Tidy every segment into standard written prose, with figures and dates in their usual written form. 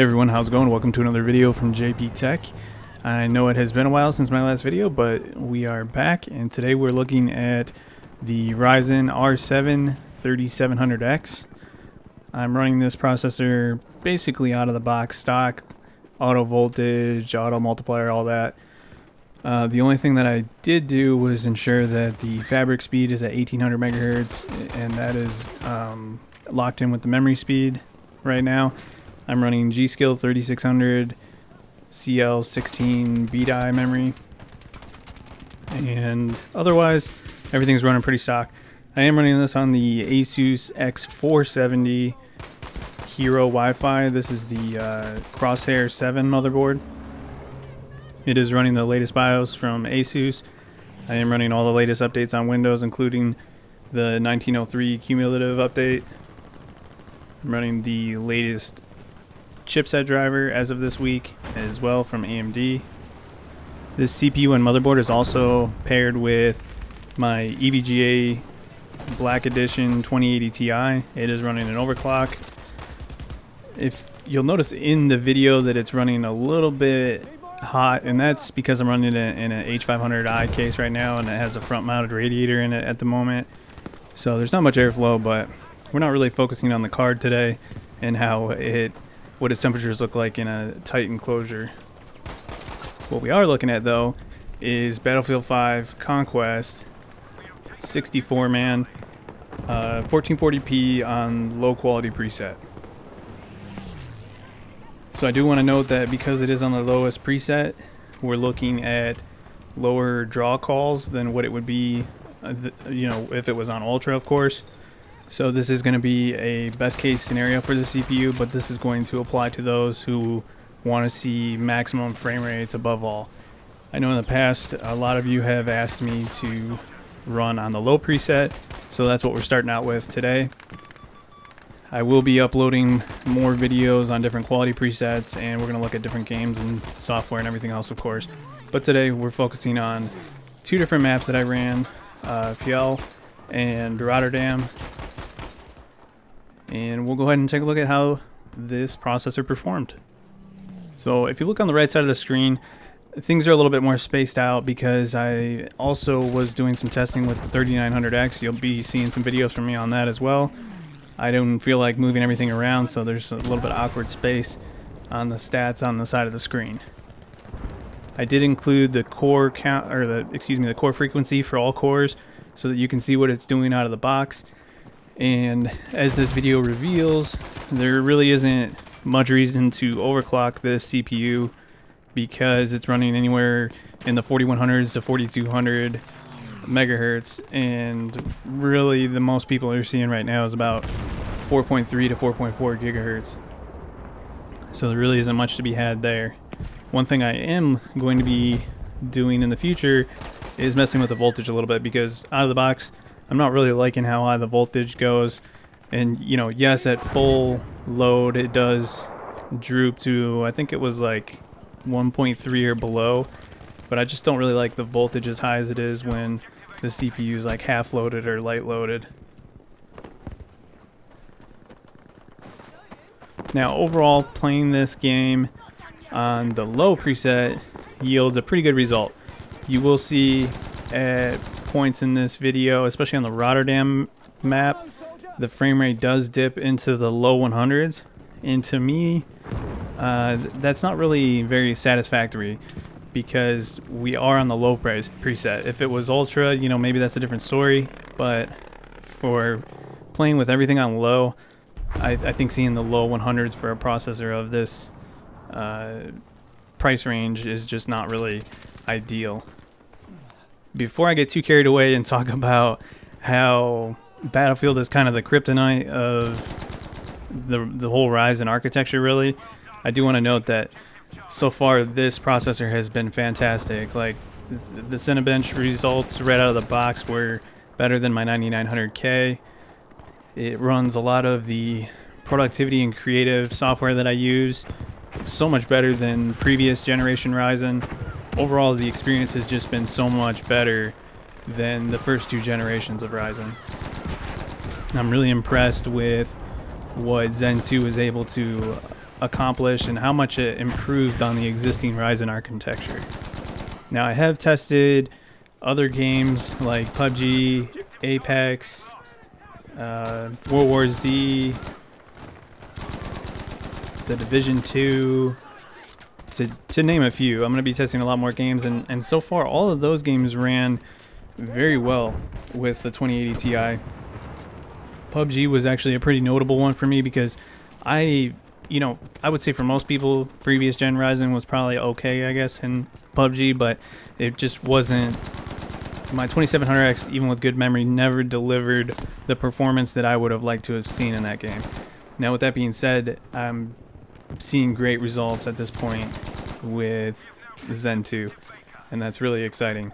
Hey everyone, how's it going? Welcome to another video from JP Tech. I know it has been a while since my last video, but we are back, and today we're looking at the Ryzen R7 3700X. I'm running this processor basically out of the box stock, auto voltage, auto multiplier, all that. The only thing that I did do was ensure that the fabric speed is at 1800 megahertz, and that is locked in with the memory speed right now. I'm running G.Skill 3600 CL16 BDI memory, and otherwise everything's running pretty stock. I am running this on the Asus X470 Hero Wi-Fi. This is the Crosshair 7 motherboard. It is running the latest BIOS from Asus. I am running all the latest updates on Windows, including the 1903 cumulative update. I'm running the latest chipset driver as of this week as well from AMD. This CPU and motherboard is also paired with my EVGA Black Edition 2080 Ti. It is running an overclock. If you'll notice in the video that it's running a little bit hot, and that's because I'm running it in an H500i case right now, and it has a front mounted radiator in it at the moment, so there's not much airflow. But we're not really focusing on the card today and what its temperatures look like in a tight enclosure. What we are looking at though is Battlefield 5 Conquest 64-man 1440p on low quality preset. So I do want to note that because it is on the lowest preset, we're looking at lower draw calls than what it would be, if it was on Ultra, of course. So this is going to be a best case scenario for the CPU, but this is going to apply to those who want to see maximum frame rates above all. I know in the past a lot of you have asked me to run on the low preset, so that's what we're starting out with today. I will be uploading more videos on different quality presets, and we're going to look at different games and software and everything else, of course. But today we're focusing on two different maps that I ran, Fjell and Rotterdam. And we'll go ahead and take a look at how this processor performed. So if you look on the right side of the screen, things are a little bit more spaced out because I also was doing some testing with the 3900X. You'll be seeing some videos from me on that as well. I don't feel like moving everything around, so there's a little bit of awkward space on the stats on the side of the screen. I did include the core count, or the core frequency for all cores, so that you can see what it's doing out of the box. And as this video reveals, there really isn't much reason to overclock this CPU because it's running anywhere in the 4100s to 4200 megahertz, and really the most people are seeing right now is about 4.3 to 4.4 gigahertz. So there really isn't much to be had there. One thing I am going to be doing in the future is messing with the voltage a little bit, because out of the box I'm not really liking how high the voltage goes. And yes, at full load it does droop to, I think it was like 1.3 or below, but I just don't really like the voltage as high as it is when the CPU is like half loaded or light loaded. Now overall, playing this game on the low preset yields a pretty good result. You will see at points in this video, especially on the Rotterdam map, the frame rate does dip into the low 100s, and to me that's not really very satisfactory because we are on the low price preset. If it was Ultra, maybe that's a different story, but for playing with everything on low, I think seeing the low 100s for a processor of this price range is just not really ideal. Before I get too carried away and talk about how Battlefield is kind of the kryptonite of the whole Ryzen architecture, really, I do want to note that so far this processor has been fantastic. Like, the Cinebench results right out of the box were better than my 9900K. It runs a lot of the productivity and creative software that I use so much better than previous generation Ryzen. Overall, the experience has just been so much better than the first two generations of Ryzen. I'm really impressed with what Zen 2 is able to accomplished and how much it improved on the existing Ryzen architecture. Now, I have tested other games like PUBG, Apex, World War Z, The Division 2, to name a few. I'm going to be testing a lot more games, and so far all of those games ran very well with the 2080 Ti. PUBG was actually a pretty notable one for me because I would say for most people, previous gen Ryzen was probably okay, I guess, in PUBG, but it just wasn't. My 2700X, even with good memory, never delivered the performance that I would have liked to have seen in that game. Now, with that being said, I'm seeing great results at this point with Zen 2, and that's really exciting.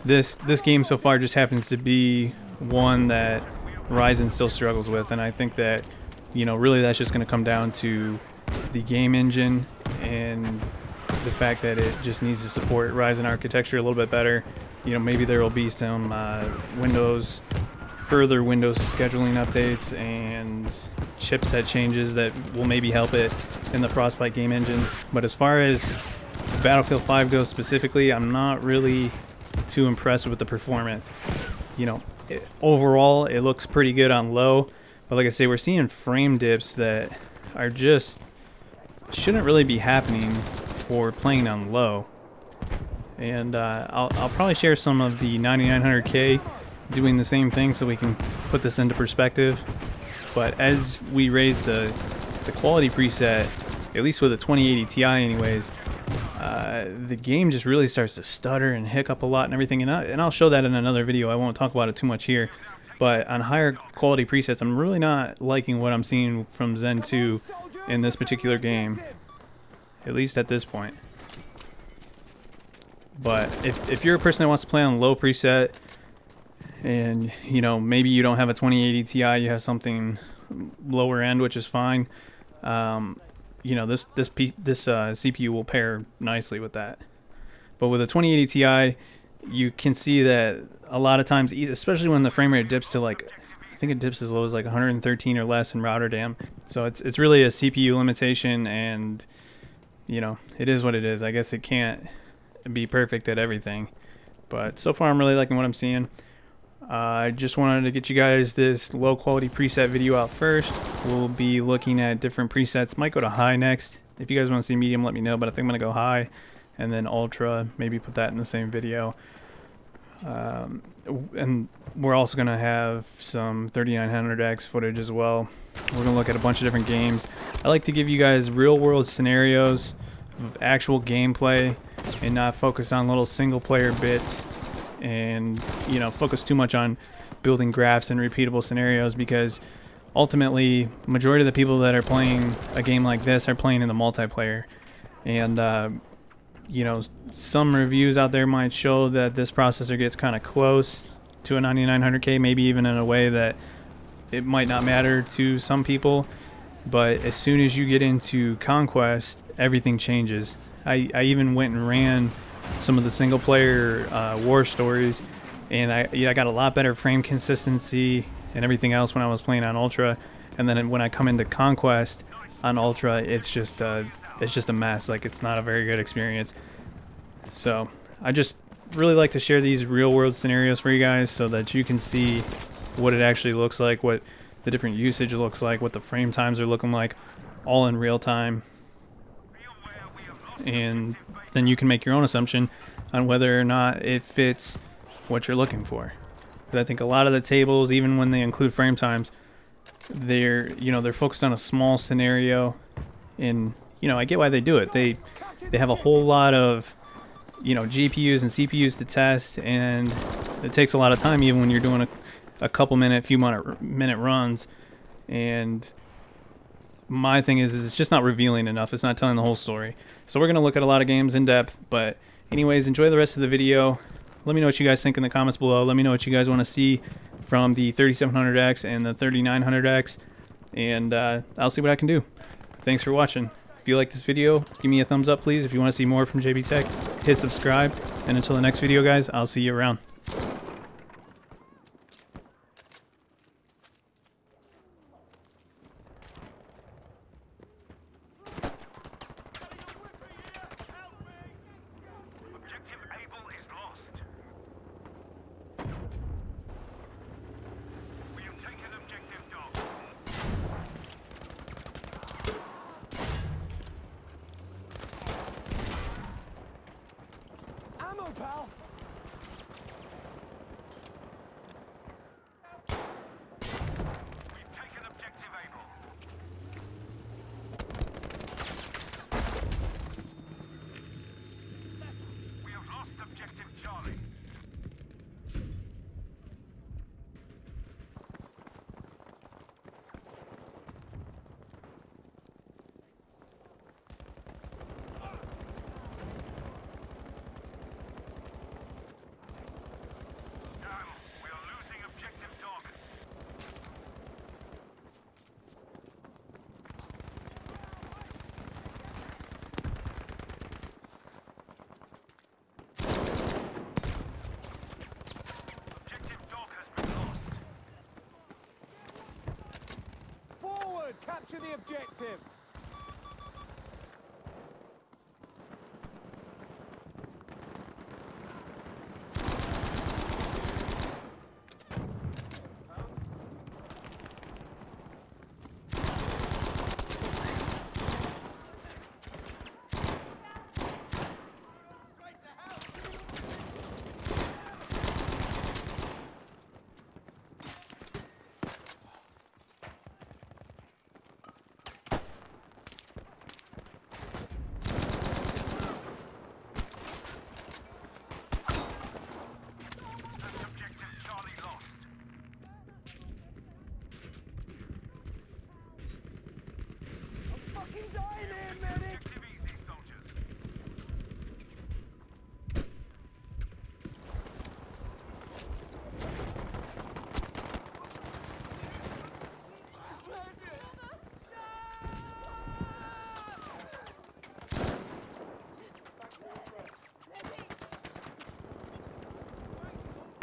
This game so far just happens to be one that Ryzen still struggles with, and I think that, really that's just going to come down to the game engine and the fact that it just needs to support Ryzen architecture a little bit better. Maybe there will be some further Windows scheduling updates and chipset changes that will maybe help it in the Frostbite game engine. But as far as Battlefield 5 goes specifically, I'm not really too impressed with the performance. Overall, it looks pretty good on low, but like I say, we're seeing frame dips that are just shouldn't really be happening for playing on low. And I'll probably share some of the 9900K doing the same thing so we can put this into perspective. But as we raise the quality preset, at least with the 2080 Ti anyways, the game just really starts to stutter and hiccup a lot and everything. And I'll show that in another video. I won't talk about it too much here. But on higher quality presets, I'm really not liking what I'm seeing from Zen 2 in this particular game, at least at this point. But if you're a person that wants to play on low preset, and maybe you don't have a 2080 Ti, you have something lower end, which is fine. This CPU will pair nicely with that. But with a 2080 Ti, you can see that a lot of times, especially when the frame rate dips to I think it dips as low as 113 or less in Rotterdam. So it's really a CPU limitation, and it is what it is. I guess it can't be perfect at everything, but so far I'm really liking what I'm seeing. I just wanted to get you guys this low quality preset video out first. We'll be looking at different presets. Might go to high next. If you guys want to see medium, let me know, but I think I'm gonna go high, and then ultra, maybe put that in the same video. And we're also gonna have some 3900X footage as well. We're gonna look at a bunch of different games. I like to give you guys real world scenarios of actual gameplay and not focus on little single player bits and focus too much on building graphs and repeatable scenarios, because ultimately majority of the people that are playing a game like this are playing in the multiplayer. And some reviews out there might show that this processor gets kind of close to a 9900K, maybe even in a way that it might not matter to some people. But as soon as you get into Conquest, everything changes. I even went and ran some of the single player war stories, and I got a lot better frame consistency and everything else when I was playing on Ultra. And then when I come into Conquest on Ultra, it's just a mess. It's not a very good experience. So I just really like to share these real world scenarios for you guys so that you can see what it actually looks like, what the different usage looks like, what the frame times are looking like, all in real time. And then you can make your own assumption on whether or not it fits what you're looking for. But I think a lot of the tables, even when they include frame times, they're focused on a small scenario, and I get why they do it. They have a whole lot of GPUs and CPUs to test, and it takes a lot of time even when you're doing a couple few minute runs. And my thing is it's just not revealing enough. It's not telling the whole story. So we're going to look at a lot of games in depth. But anyways, enjoy the rest of the video. Let me know what you guys think in the comments below. Let me know what you guys want to see from the 3700X and the 3900X. And I'll see what I can do. Thanks for watching. If you like this video, give me a thumbs up, please. If you want to see more from JB Tech, hit subscribe. And until the next video, guys, I'll see you around. Capture the objective!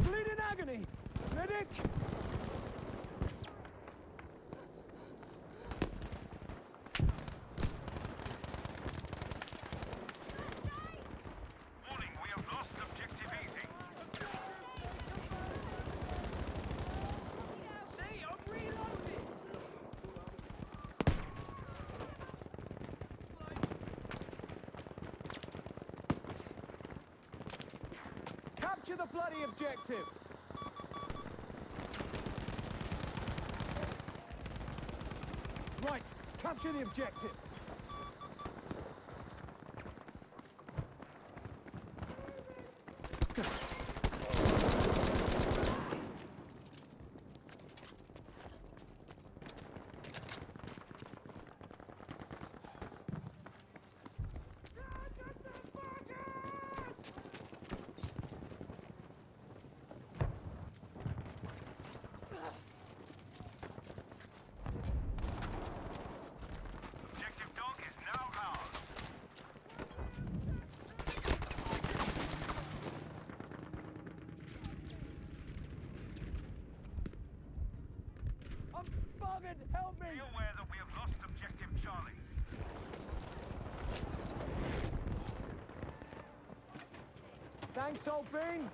Bleeding agony! Medic! Warning, we have lost objective easy. See, I'm reloading! Capture the bloody objective! Right, capture the objective! Objective dog is now ours. I'm buggered! Help me! Be aware that we have lost objective Charlie. Thanks, old bean!